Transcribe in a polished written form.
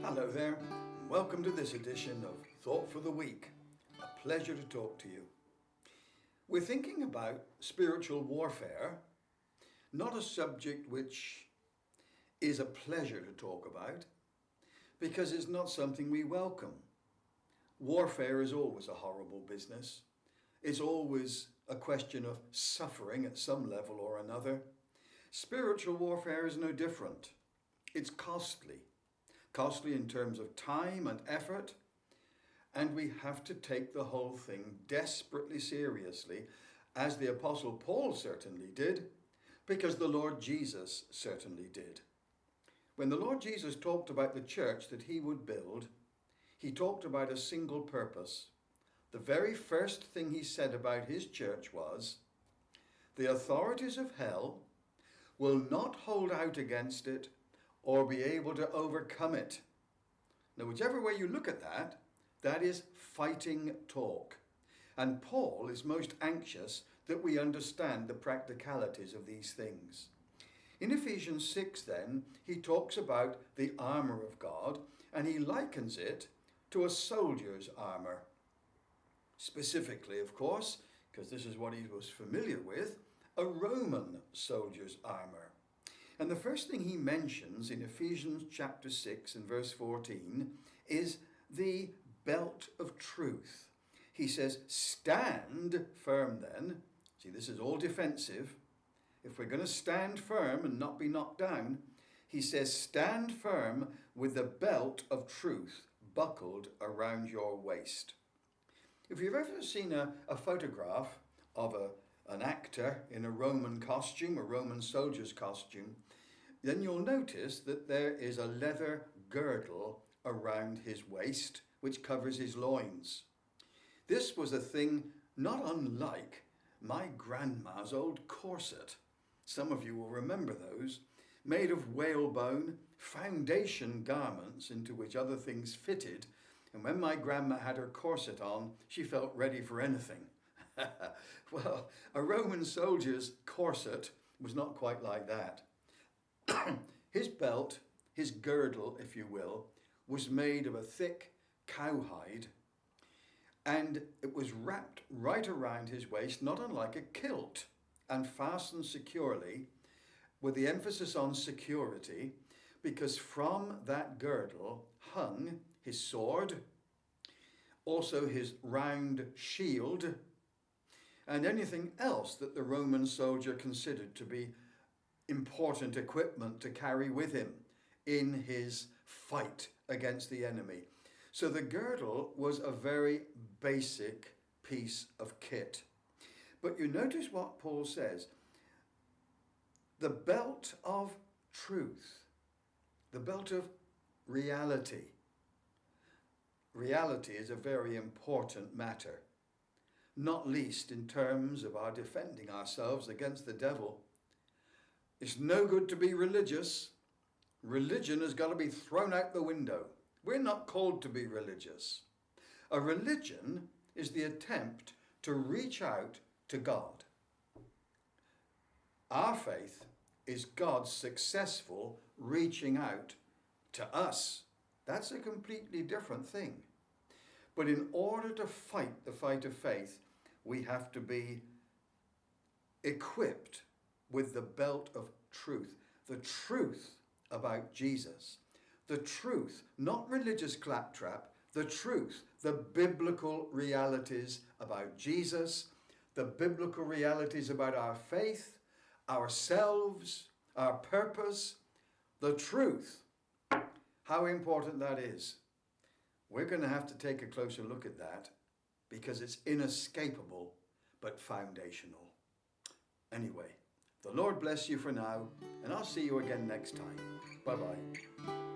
Hello there, and welcome to this edition of Thought for the Week. A pleasure to talk to you. We're thinking about spiritual warfare, not a subject which is a pleasure to talk about, because it's not something we welcome. Warfare is always a horrible business. It's always a question of suffering at some level or another. Spiritual warfare is no different. It's costly in terms of time and effort, and we have to take the whole thing desperately seriously, as the Apostle Paul certainly did, because the Lord Jesus certainly did. When the Lord Jesus talked about the church that he would build, he talked about a single purpose. The very first thing he said about his church was, "The authorities of hell will not hold out against it or be able to overcome it." Now, whichever way you look at that, that is fighting talk. And Paul is most anxious that we understand the practicalities of these things. In Ephesians 6 then, he talks about the armour of God, and he likens it to a soldier's armour. Specifically, of course, because this is what he was familiar with, a Roman soldier's armour. And the first thing he mentions in Ephesians chapter 6 and verse 14 is the belt of truth. He says, "Stand firm then." See, this is all defensive. If we're going to stand firm and not be knocked down, he says, "Stand firm with the belt of truth buckled around your waist." If you've ever seen a photograph of an actor in a Roman costume, a Roman soldier's costume, then you'll notice that there is a leather girdle around his waist, which covers his loins. This was a thing not unlike my grandma's old corset. Some of you will remember those, made of whalebone, foundation garments into which other things fitted. And when my grandma had her corset on, she felt ready for anything. Well, a Roman soldier's corset was not quite like that. His belt, his girdle, if you will, was made of a thick cowhide, and it was wrapped right around his waist, not unlike a kilt, and fastened securely, with the emphasis on security, because from that girdle hung his sword, also his round shield, and anything else that the Roman soldier considered to be important equipment to carry with him in his fight against the enemy. So the girdle was a very basic piece of kit. But you notice what Paul says, the belt of truth, the belt of reality. Reality is a very important matter, not least in terms of our defending ourselves against the devil. It's no good to be religious. Religion has got to be thrown out the window. We're not called to be religious. A religion is the attempt to reach out to God. Our faith is God's successful reaching out to us. That's a completely different thing. But in order to fight the fight of faith, we have to be equipped with the belt of truth. The truth about Jesus. The truth, not religious claptrap, the truth, the biblical realities about Jesus, the biblical realities about our faith, ourselves, our purpose, the truth. How important that is. We're going to have to take a closer look at that because it's inescapable but foundational. Anyway, the Lord bless you for now, and I'll see you again next time. Bye-bye.